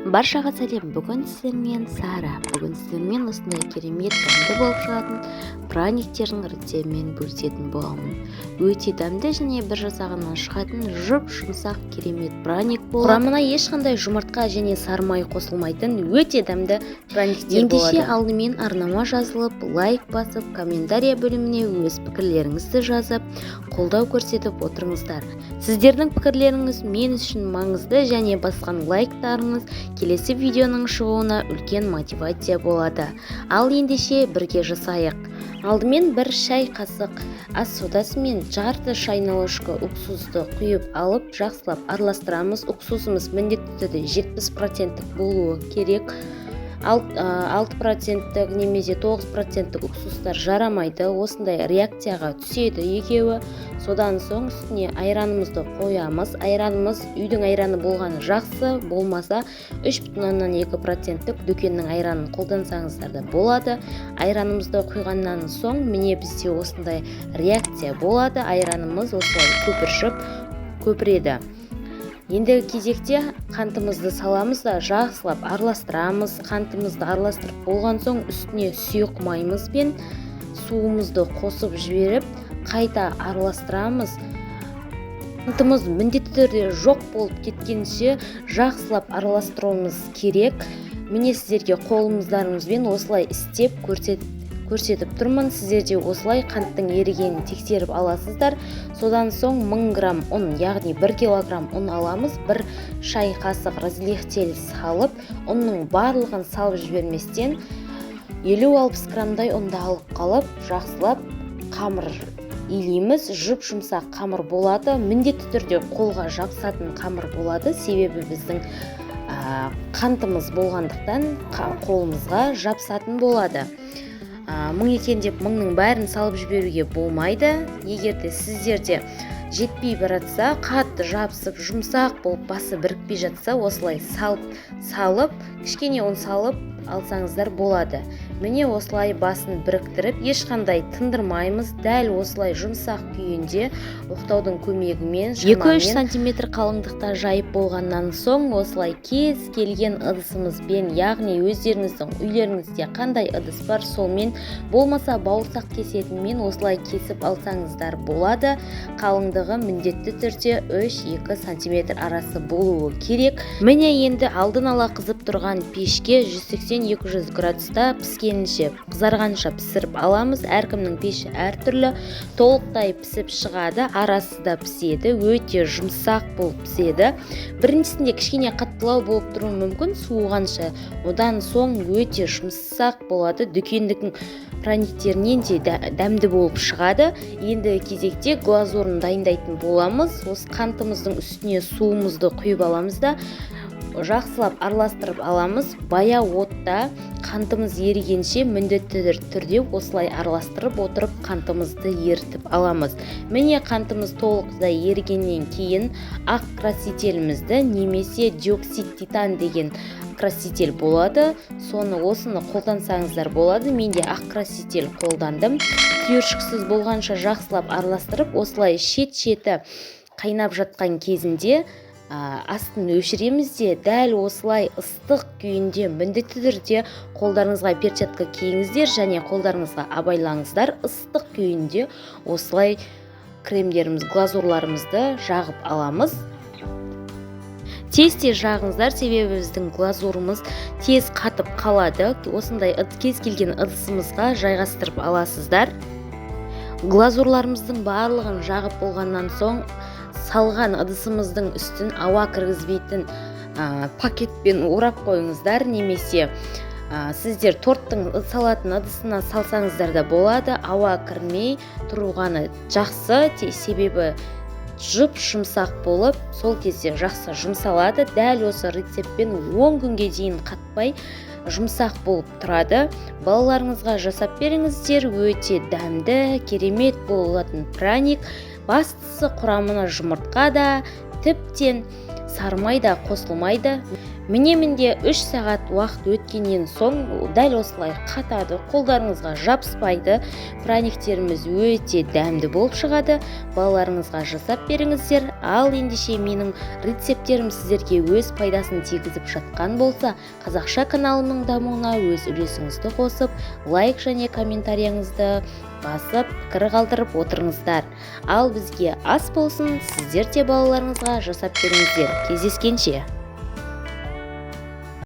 Баршаға сәлем. Бүгін сіздермен Сара. Бүгін сіздермен осындай керемет дәмді болып шығатын праниктердің рецептімен бөлісетін боламын. Өте дәмді және бір жасағаннан шығатын жұмсақ керемет праник болады. Құрамына ешқандай жұмыртқа және сары май қосылмайтын өте дәмді праниктер болады. Ендеше алдымен арнама жазылып, лайк басып, комментария бөліміне өз пікірлеріңізді жазып, қолдау көрсетіп отырыңыздар. Сіздердің пікірлеріңіз мен үшін маңызды және басқан лайктарыңыз келесі видеоның шығуына үлкен мотивация болады. Ал ендеше бірге жасайық. Алдымен бір шай қасық ас содасы мен жарты шайна ложка уксусты құйып алып, жақсылап араластырамыз. Уксусымыз міндетті түрде 70% болуы керек. 6% немесе 9% уксустар жарамайды. Осындай реакцияға түседі екеуі. Содан соң үстіне айранымызды қоямыз. Айранымыз үйдің айраны болғаны жақсы, болмаса 3,2% дүкеннің айранын қолдансаңыздар да болады. Айранымызды құйғаннан соң міне бізде осындай реакция болады. Айранымыз осылай көпіреді. Ендігі кезекте қантымызды саламыз да жақсылап араластырамыз. Қантымызды араластырып болған соң үстіне сұйық майымыз бен суымызды қосып жіберіп, қайта араластырамыз. Қантымыз міндетті түрде жоқ болып кеткенше жақсылап араластыруымыз керек. Міне сіздерге қолымыздарыңызбен осылай істеп көрсетіп тұрмын. Сіздерде осылай қанттың ерігенін тексеріп аласыздар. Содан соң 1000 грамм ұн, яғни 1 килограмм ұн аламыз. Bir шай қасық разлихтель салып, ұнның барлығын салып жіберместен 50-60 граммдай ұнды алып қалып, жақсылап қамыр илейміз. Жұмсақ қамыр болады. Міндетті түрде қолға жабысатын қамыр болады. Себебі біздің қантымыз болғандықтан қолымызға жабысатын болады. 1000 екен деп 1000-ның бәрін салып жіберуге болмайды. Егерде сіздерде жетпей баратса, қатты жабысып, жұмсақ болып басы бірікпей жатса, осылай салып, кішкене ұн салып алсаңыздар болады. Міне осылай басын біріктіріп, ешқандай тындырмаймыз. Дәл осылай жұмсақ күйінде оқтаудың көмегімен 2-3 сантиметр қалыңдықта жайып болғаннан соң осылай кез келген ыдысымызбен, яғни өздеріңіздің үйлеріңізде қандай ыдыс бар, солмен, болмаса бауырсақ кесетінмен осылай кесіп алсаңыздар болады. Қалыңдығы міндетті түрде 3-2 сантиметр арасы болуы керек. Міне енді алдын ала қызып тұрған пешке 180-200 градуста піскенінше, қызарғанша пісіріп аламыз. Әркімнің пеші әртүрлі, толықтай пісіп шығады, арасы да піседі, өте жұмсақ болып піседі. Біріншісінде кішкене қаттылау болып тұруы мүмкін суығанша, одан соң өте жұмсақ болады. Дүкендік праниктерінен де дәмді болып шығады. Енді кезекте глазурын дайындайтын боламыз. Осы қантымыздың үстіне суымызды құйып аламыз да жақсылап араластырып аламыз. Баяу отта қантымыз ерігенше міндетті түрде осылай араластырып отырып қантымызды ерітіп аламыз. Міне қантымыз толықтай ерігеннен кейін ақ красителімізді немесе диоксид титан деген краситель болады. Осыны қолдансаңыздар болады. Менде ақ краситель қолдандым. Түйіршіксіз болғанша жақсылап араластырып, осылай шет-шеті қайнап жатқан кезінде астын өшіреміз де, дәл осылай ыстық күйінде міндетті түрде қолдарыңызға перчатка киіңіздер және қолдарыңызға абайлаңыздар. Ыстық күйінде осылай кремдеріміз, глазурларымызды жағып аламыз. Тез жағыңыздар, себебі біздің глазурымыз тез қатып қалады. Осындай кез келген ыдысымызға жайғастырып аласыздар. Глазурларымыздың барлығын жағып болғаннан соң салған ыдысымыздың үстін ауа кіргізбейтін пакетпен орап қойыңыздар, немесе сіздер торттың салатын ыдысына салсаңыздар да болады. Ауа кірмей тұруғаны жақсы, себебі жұмсақ болып, сол кезде жақсы жұмсалады. Дәл осы рецептпен 10 күнге дейін қатпай жұмсақ болып тұрады. Балаларыңызға жасап беріңіздер, өте дәмді, керемет болатын праник. Бастысы құрамына жұмыртқа да, тіптен сары май да қосылмайды. Мінеменде 3 сағат уақыт өткеннен соң дәл осылай қатады, қолдарыңызға жабыспайды, праниктеріміз өте дәмді болып шығады. Балаларыңызға жасап беріңіздер. Ал ендеше менің рецепттерім сіздерге өз пайдасын тигізіп жатқан болса, қазақша каналымның дамуына өз үлесіңізді қосып, лайк және комментарияңызды басып, пікір қалдырып отырыңыздар. Ал бізге ас болсын, сіздер де балаларыңызға жасап беріңіздер. Кездескенше.